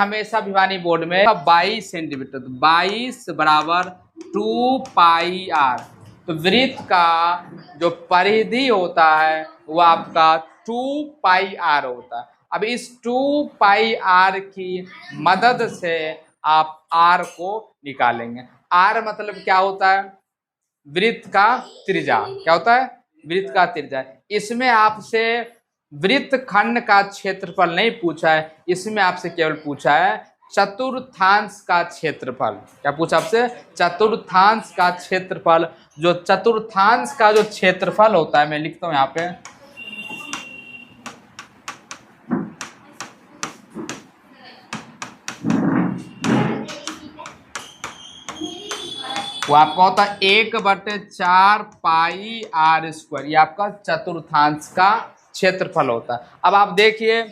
हमेशा भिवानी बोर्ड में 22 सेंटीमीटर, 22 बराबर 2 पाई आर। तो वृत्त का जो परिधि होता है वो आपका 2 पाई आर होता है। अब इस 2 पाई आर की मदद से आप आर को निकालेंगे। आर मतलब क्या होता है? वृत्त का त्रिज्या। क्या होता है? वृत्त का त्रिज्या। इसमें आपसे वृत्त खंड का क्षेत्रफल नहीं पूछा है, इसमें आपसे केवल पूछा है चतुर्थांश का क्षेत्रफल। क्या पूछा आपसे? चतुर्थांश का क्षेत्रफल। जो चतुर्थांश का जो क्षेत्रफल होता है, मैं लिखता हूं यहाँ पे, वो आपका होता है 1/4 पाई आर स्क्वायर। ये आपका चतुर्थांश का क्षेत्रफल होता है। अब आप देखिए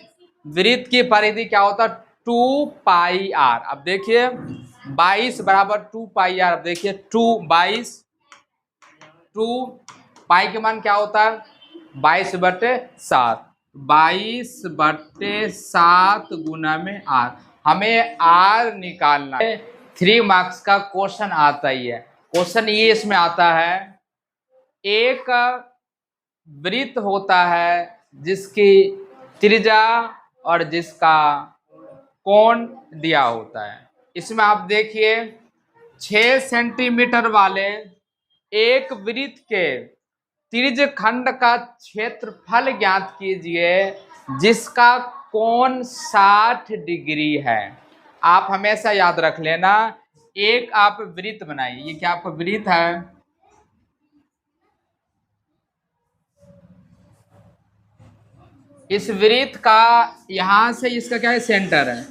वृत्त की परिधि क्या होता है? 2 पाई आर। अब देखिए 22 बराबर 2 पाई आर। अब देखिए 22 2 पाई के मान क्या होता है? 22/7। 22/7 गुना में आर। हमें आर निकालना है। 3 मार्क्स का क्वेश्चन आता ही है। क्वेश्चन ये इसमें आता है, एक वृत्त होता है जिसकी त्रिज्या और जिसका कोण दिया होता है। इसमें आप देखिए 6 सेंटीमीटर वाले एक वृत्त के त्रिज्य खंड का क्षेत्रफल ज्ञात कीजिए जिसका कोण 60 डिग्री है। आप हमेशा याद रख लेना, एक आप वृत्त बनाइए। ये क्या आपका वृत्त है? इस वृत्त का यहां से इसका क्या है? सेंटर है।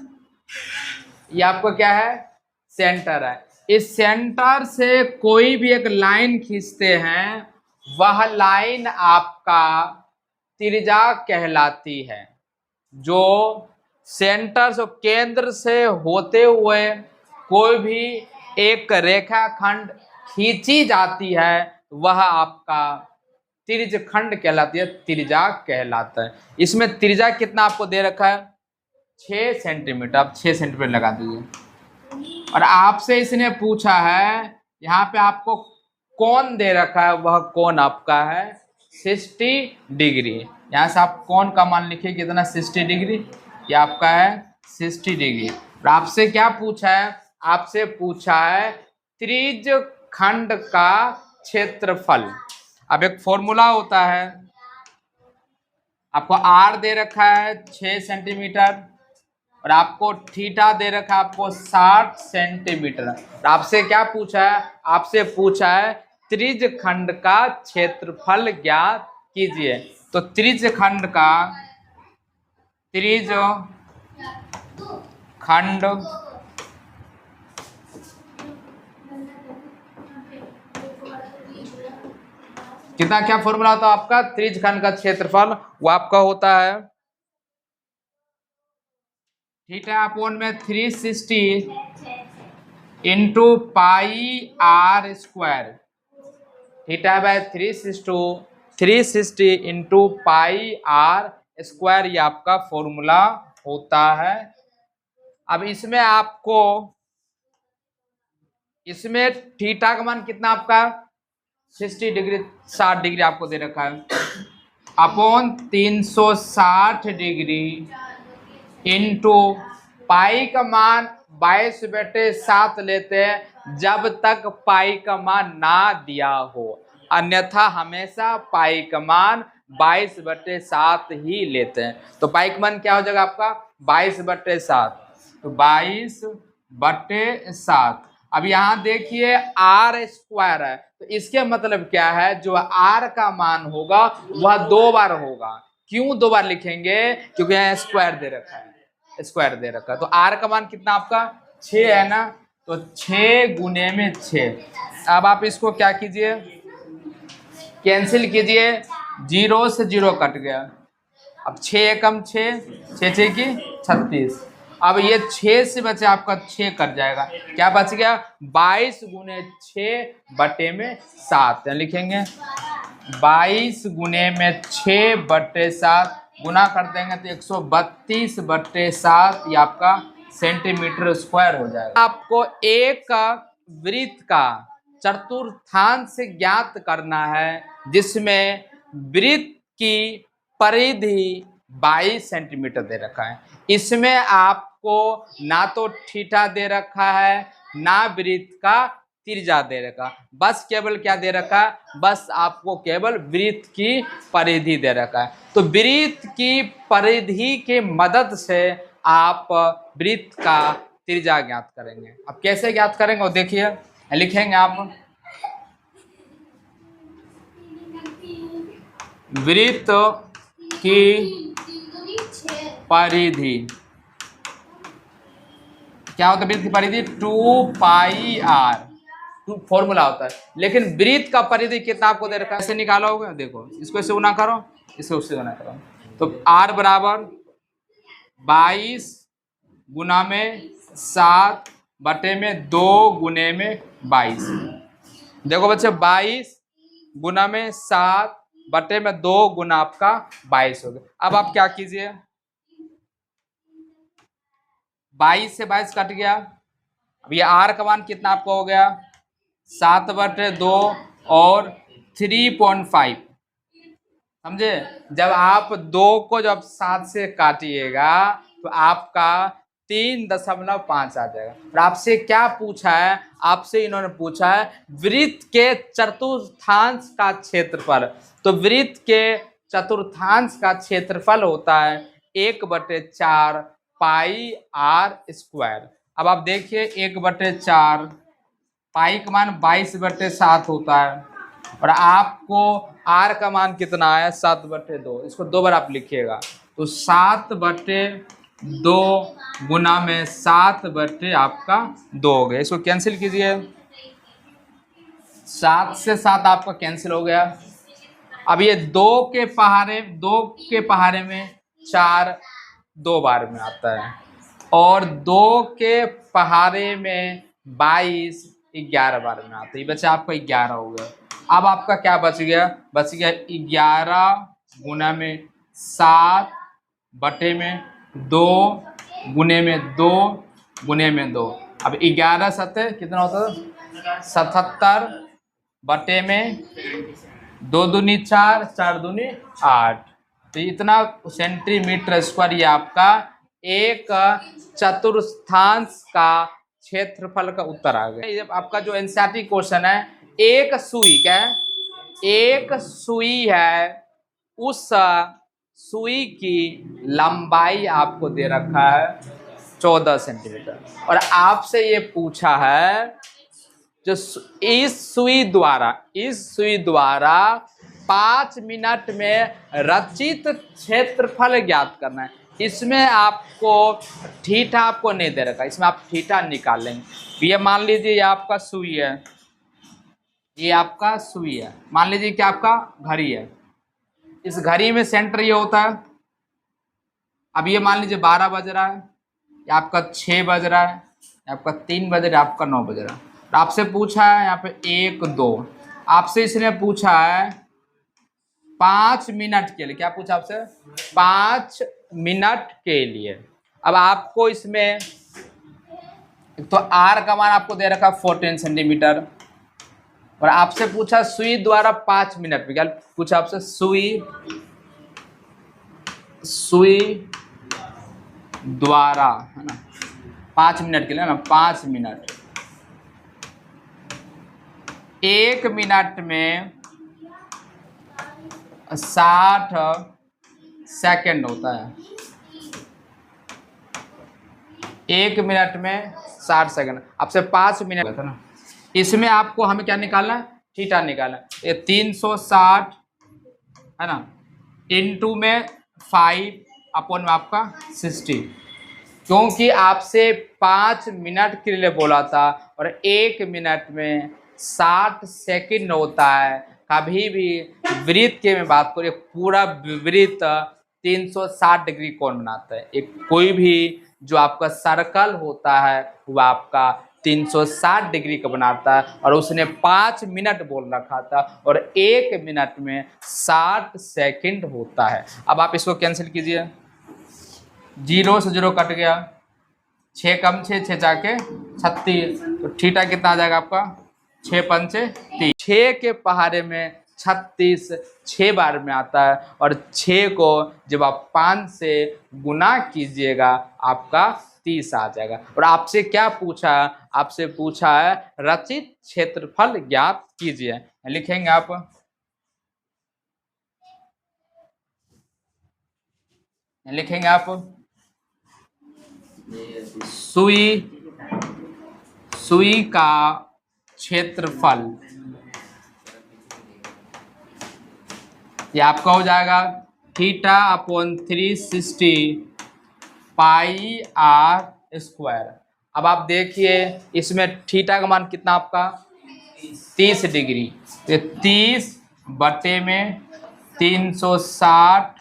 ये आपको क्या है? सेंटर है। इस सेंटर से कोई भी एक लाइन खींचते हैं, वह लाइन आपका त्रिज्या कहलाती है। जो सेंटर से, केंद्र से होते हुए कोई भी एक रेखाखंड खींची जाती है, वह आपका त्रिज्य खंड कहलाती है, त्रिज्या कहलाता है। इसमें त्रिज्या कितना आपको दे रखा है? 6 सेंटीमीटर। आप 6 सेंटीमीटर लगा दीजिए। और आपसे इसने पूछा है, यहाँ पे आपको कोण दे रखा है, वह कोण आपका है 60 डिग्री। यहाँ से आप कोण का मान लिखिए कितना? 60 डिग्री। ये आपका है 60 डिग्री। और आपसे क्या पूछा है? आपसे पूछा है त्रिज्य खंड का क्षेत्रफल। अब एक फॉर्मूला होता है, आपको आर दे रखा है 6 सेंटीमीटर और आपको थीटा दे रखा है आपको 60 सेंटीमीटर। आपसे क्या पूछा है? आपसे पूछा है त्रिज्य खंड का क्षेत्रफल ज्ञात कीजिए। तो त्रिज्य खंड का, त्रिज्य खंड कितना, क्या फॉर्मूला होता है आपका? त्रिज्य खंड का क्षेत्रफल वो आपका होता है थीटा अपॉन में 360 into pi R square. Theta by 360 into pi R square, ये आपका फॉर्मूला होता है। अब इसमें आपको, इसमें थीटा का मान कितना आपका? 60 डिग्री, 60 डिग्री आपको दे रखा है, अपॉन 360 डिग्री इंटू पाई का मान 22/7 लेते हैं जब तक पाई का मान ना दिया हो, अन्यथा हमेशा पाई का मान 22/7 ही लेते हैं। तो पाई का मान क्या हो जाएगा आपका? 22/7। तो 22/7। अब यहाँ देखिए आर स्क्वायर है, तो इसके मतलब क्या है? जो आर का मान होगा वह 2 बार होगा। क्यों 2 बार लिखेंगे? क्योंकि यहाँ स्क्वायर दे रखा है, स्क्वायर दे रखा है। तो आर का मान कितना आपका? 6 है ना, तो 6 गुने में 6। अब आप इसको क्या कीजिए? कैंसिल कीजिए, 0 से 0 कट गया। अब 6 एकम 6, 6 की 36। अब ये 6 से बचे आपका 6 कट जाएगा, क्या बच गया? 22 गुने 6/7 लिखेंगे। 22 गुने में 6/7 गुना कर देंगे तो 132/7 ये आपका सेंटीमीटर स्क्वायर हो जाएगा। आपको एक वृत्त का चतुर्थांश ज्ञात करना है जिसमें वृत्त की परिधि 22 सेंटीमीटर दे रखा है। इसमें आपको ना तो थीटा दे रखा है ना वृत्त का त्रिज्या दे रखा, बस केवल क्या दे रखा है, बस आपको केवल वृत्त की परिधि दे रखा है। तो वृत्त की परिधि के मदद से आप वृत्त का त्रिज्या ज्ञात करेंगे। अब कैसे ज्ञात करेंगे वो देखिए, लिखेंगे आप वृत्त की परिधि, क्या होता है वृत्त की परिधि, 2πr, फॉर्मूला होता है। लेकिन वृत्त का परिधि कितना आपको दे रखा है, ऐसे निकालोगे, देखो इसको ऐसे गुना करो, इसको उससे गुना करो, तो r बराबर 22 गुना में 7 बटे में 2 गुने में 22। देखो बच्चे 22 गुना में 7 बटे में 2 गुना आपका 22 हो गया। अब आप क्या कीजिए, 22 से 22 कट गया। अब ये r का मान कितना आपको हो गया, 7 बटे 2 और 3.5। समझे, जब आप 2 को जब 7 से काटिएगा तो आपका 3.5 आ जाएगा। और आपसे क्या पूछा है, आपसे इन्होंने पूछा है वृत्त के चतुर्थांश का क्षेत्रफल। तो वृत्त के चतुर्थांश का क्षेत्रफल होता है 1/4 पाई आर स्क्वायर। अब आप देखिए 1/4, पाई का मान 22/7 होता है और आपको आर का मान कितना है, 7/2। इसको 2 बार आप लिखिएगा, तो 7/2 गुना में 7 बटे आपका 2 हो गया। इसको कैंसिल कीजिए, 7 से 7 आपका कैंसिल हो गया। अब ये 2 के पहाड़े में 4 2 बार में आता है और 2 के पहाड़े में 22 11 बार में आता है। ये बचा आपका 11 हो गया। अब आपका क्या बच गया, 11 गुना में 7 बटे में 2 गुने में 2 गुने में 2। अब 11 7 कितना होता है, 77 बटे में 2 दूनी 4 4 दूनी 8। तो इतना सेंटीमीटर स्क्वायर ये आपका एक चतुर्थांश का क्षेत्रफल का उत्तर आ गया। ये आपका जो एनसीईआरटी क्वेश्चन है, एक सुई, क्या है, एक सुई है, उस सुई की लंबाई आपको दे रखा है 14 सेंटीमीटर और आपसे ये पूछा है जो इस सुई द्वारा 5 मिनट में रचित क्षेत्रफल ज्ञात करना है। इसमें आपको थीटा आपको नहीं दे रखा, इसमें आप थीटा निकाल लेंगे। ये मान लीजिए ये आपका सुई है, ये आपका सुई है, मान लीजिए कि आपका घड़ी है, इस घड़ी में सेंटर ये होता है। अब ये मान लीजिए 12 बज रहा है, या आपका 6 बज रहा है, या आपका 3 बज रहा है, आपका 9 बज रहा है। तो आपसे पूछा है यहाँ पे 1 2, आपसे इसने पूछा है 5 मिनट के लिए, क्या पूछा आपसे, 5 मिनट के लिए। अब आपको इसमें तो आर का मान आपको दे रखा 14 सेंटीमीटर और आपसे पूछा सुई द्वारा 5 मिनट में, क्या पूछा आपसे, सुई द्वारा, है ना, 5 मिनट के लिए ना, 5 मिनट, 1 मिनट में 60 सेकंड होता है, 1 मिनट में 60 सेकंड। आपसे 5 मिनट था ना, इसमें आपको हमें क्या निकालना है, थीटा निकालना है। ये 360 है ना, इंटू में 5 अपॉन में आपका 60, क्योंकि आपसे 5 मिनट के लिए बोला था और 1 मिनट में 60 सेकंड होता है। कभी भी वृत्त के में बात करें, पूरा वृत्त 360 डिग्री कोण बनाता है। एक कोई भी जो आपका सर्कल होता है वो आपका 360 डिग्री का बनाता है और उसने 5 मिनट बोल रखा था और 1 मिनट में 60 सेकंड होता है। अब आप इसको कैंसिल कीजिए, 0 से 0 कट गया, 6 कम 6, 6 जाके 36, तो थीटा कितना आ जाएगा आपका 6 पंचे 30। 6 के पहाड़े में 36 6 बार में आता है, और 6 को जब आप 5 से गुना कीजिएगा आपका 30 आ जाएगा। और आपसे क्या पूछा है, आपसे पूछा है रचित क्षेत्रफल ज्ञात कीजिए। लिखेंगे आप सुई का क्षेत्रफल, ये आपका हो जाएगा theta upon 360 pi R square. अब आप देखिए इसमें थीटा का मान कितना आपका 30 डिग्री, तो 30 बटे में 360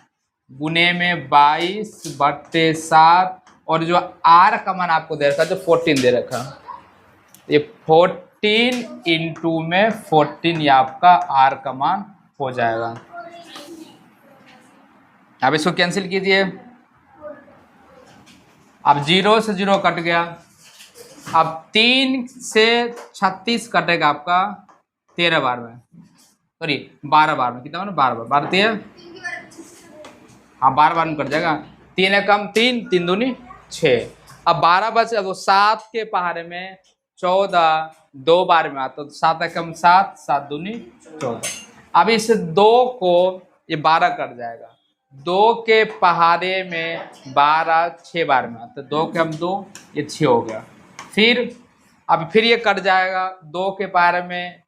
गुने में 22/7, और जो आर का मान आपको दे रखा है जो 14 दे रखा, ये 14 इंटू में 14 ये आपका आर का मान हो जाएगा। अब इसको कैंसिल कीजिए, अब 0 से 0 कट गया, अब 3 से 36 कटेगा आपका 13 बार में, सॉरी 12 बार में, कितना 12 बार, 12 13, हाँ 12 बार में कट जाएगा। 3 है कम 3, 3 दूनी 6, अब 12 बचे, अब 7 के पहाड़े में 14 2 बार में आता, तो 7 है कम 7, 7 दूनी 14। अब इस 2 को ये 12 कट जाएगा, 2 के पहाड़े में 12 6 बार में आता, 2 के हम 2, ये 6 हो गया। फिर ये कट जाएगा, 2 के पहाड़े में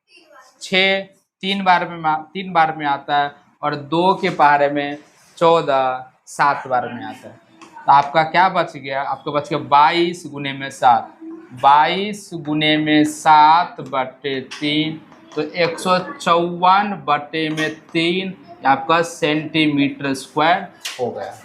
6 3 बार में आता है, और 2 के पहाड़े में 14 7 बार में आता है। तो आपका क्या बच गया, आपका बच गया 22 गुने में 7, 22 गुने में 7 बटे 3, तो 154 बटे में 3 आपका सेंटीमीटर स्क्वायर हो गया।